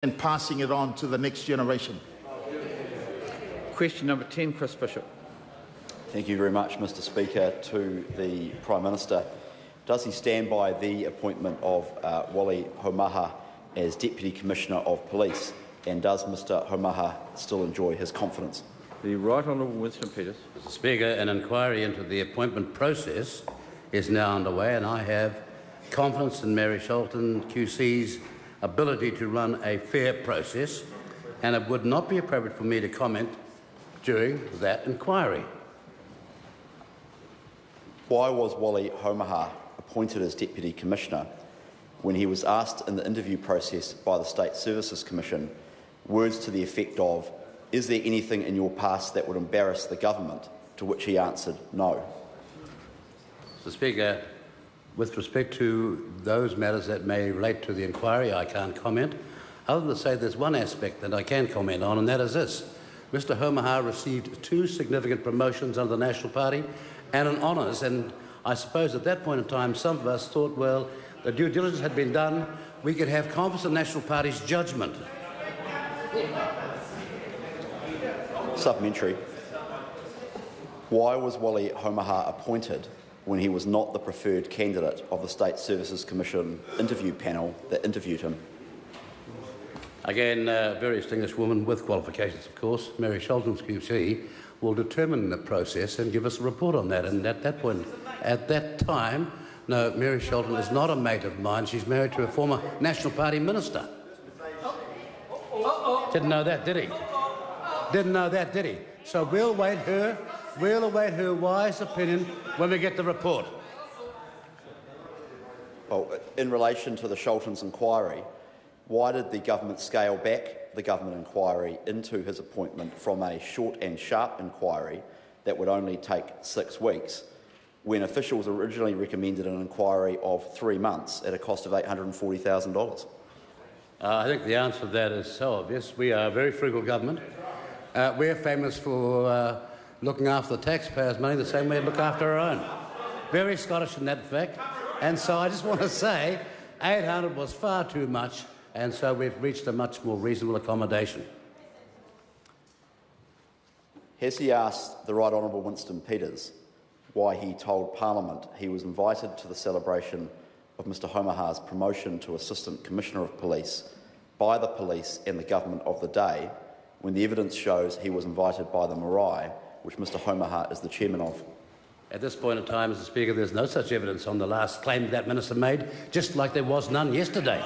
and passing it on to the next generation. Question number 10, Chris Bishop. Thank you very much, Mr Speaker. To the Prime Minister, does he stand by the appointment of Wally Haumaha as Deputy Commissioner of Police, and does Mr Haumaha still enjoy his confidence? The Right Honourable Winston Peters. Mr Speaker, an inquiry into the appointment process is now underway, and I have confidence in Mary Sholton QC's ability to run a fair process, and it would not be appropriate for me to comment during that inquiry. Why was Wally Haumaha appointed as Deputy Commissioner when he was asked in the interview process by the State Services Commission words to the effect of, "Is there anything in your past that would embarrass the government?" to which he answered no? Mr Speaker, with respect to those matters that may relate to the inquiry, I can't comment, other than to say there's one aspect that I can comment on, and that is this. Mr Haumaha received 2 significant promotions under the National Party and an honours, and I suppose at that point in time some of us thought, well, the due diligence had been done, we could have confidence in the National Party's judgment. Supplementary. Why was Wally Haumaha appointed when he was not the preferred candidate of the State Services Commission interview panel that interviewed him? Again, a very distinguished woman with qualifications, of course, Mary Sholton's QC, will determine the process and give us a report on that. And at that time, no, Mary Sholton is not a mate of mine. She's married to a former National Party minister. Didn't know that, did he? Didn't know that, did he? So we'll await her wise opinion when we get the report. Well, in relation to the Sholton's inquiry, why did the government scale back the government inquiry into his appointment from a short and sharp inquiry that would only take 6 weeks, when officials originally recommended an inquiry of 3 months at a cost of $840,000? I think the answer to that is so obvious. We are a very frugal government. We're famous for looking after the taxpayers' money the same way we look after our own. Very Scottish in that fact. And so I just want to say 800 was far too much, and so we've reached a much more reasonable accommodation. Has he asked the Right Honourable Winston Peters why he told Parliament he was invited to the celebration of Mr Haumaha's promotion to Assistant Commissioner of Police by the police and the government of the day, when the evidence shows he was invited by the Marae, which Mr Haumaha is the chairman of? At this point in time, Mr Speaker, there's no such evidence on the last claim that minister made, just like there was none yesterday.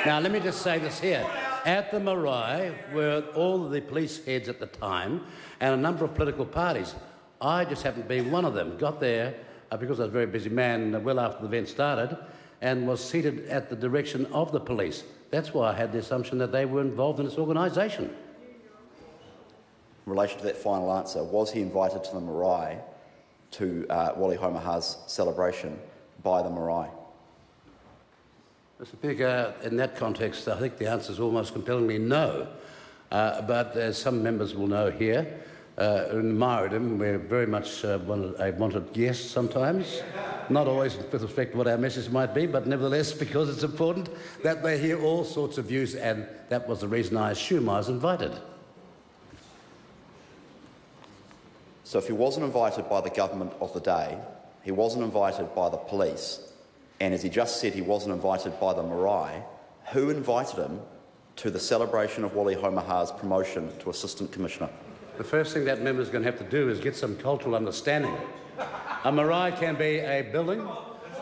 Now, let me just say this here. At the Marae were all of the police heads at the time and a number of political parties. I just happened to be one of them. Got there because I was a very busy man well after the event started, and was seated at the direction of the police. That's why I had the assumption that they were involved in this organisation. In relation to that final answer, was he invited to the Marae, to Wally Haumaha's celebration by the Marae? Mr Speaker, in that context, I think the answer is almost compellingly no. But as some members will know here, in Maridom, we're very much a wanted guest sometimes, not always with respect to what our message might be, but nevertheless, because it's important that they hear all sorts of views, and that was the reason I assume I was invited. So if he wasn't invited by the government of the day, he wasn't invited by the police, and as he just said, he wasn't invited by the Marae, who invited him to the celebration of Wally Haumaha's promotion to Assistant Commissioner? The first thing that member is going to have to do is get some cultural understanding. A Marae can be a building,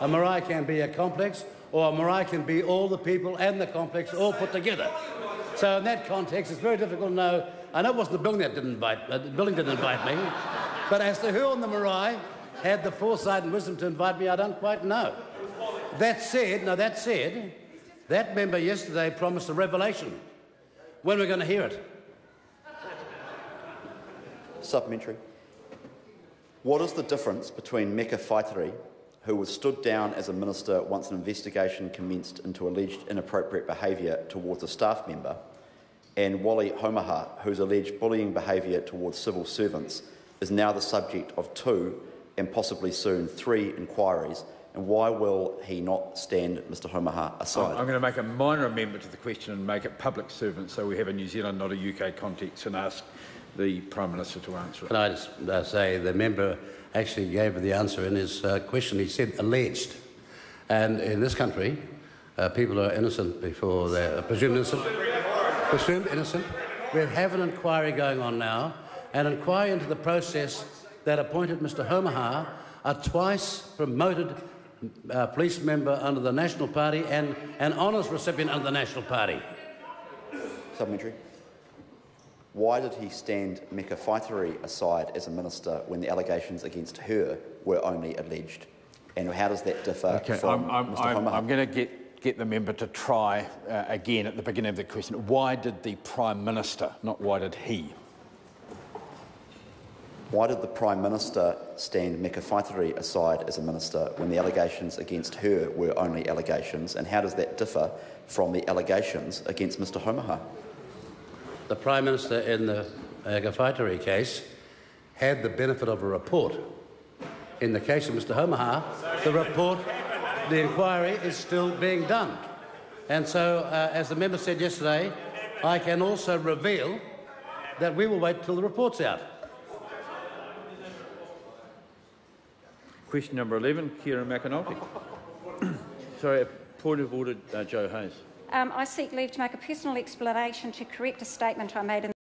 a Marae can be a complex, or a Marae can be all the people and the complex all put together. So in that context, it's very difficult to know. I know it wasn't the building that didn't invite, the building didn't invite me, but as to who on the Marae had the foresight and wisdom to invite me, I don't quite know. That said, that member yesterday promised a revelation. When are we going to hear it? Supplementary. What is the difference between Meka Whaitere, who was stood down as a minister once an investigation commenced into alleged inappropriate behaviour towards a staff member, and Wally Haumaha, whose alleged bullying behaviour towards civil servants is now the subject of 2 and possibly soon 3 inquiries And why will he not stand Mr Homaha aside? I'm going to make a minor amendment to the question and make it public servant, so we have a New Zealand, not a UK context, and ask the Prime Minister to answer it. Can I just say the member actually gave the answer in his question. He said alleged. And in this country, people are innocent before they're presumed innocent. Presumed innocent. We have an inquiry going on now, an inquiry into the process that appointed Mr Homaha a twice promoted police member under the National Party and an honours recipient under the National Party. Supplementary. Why did he stand Meka Whaitiri aside as a minister when the allegations against her were only alleged? And how does that differ from Mr Homaha? I'm going to get the member to try again at the beginning of the question. Why did the Prime Minister, not why did he? Why did the Prime Minister stand Meka Whaitiri aside as a minister when the allegations against her were only allegations? And how does that differ from the allegations against Mr Homaha? The Prime Minister in the Meka Whaitiri case had the benefit of a report. In the case of Mr Homaha, the report, the inquiry is still being done. And so, as the member said yesterday, I can also reveal that we will wait till the report's out. Question number 11, Kieran McAnulty. Sorry, a point of order, Joe Hayes. I seek leave to make a personal explanation to correct a statement I made in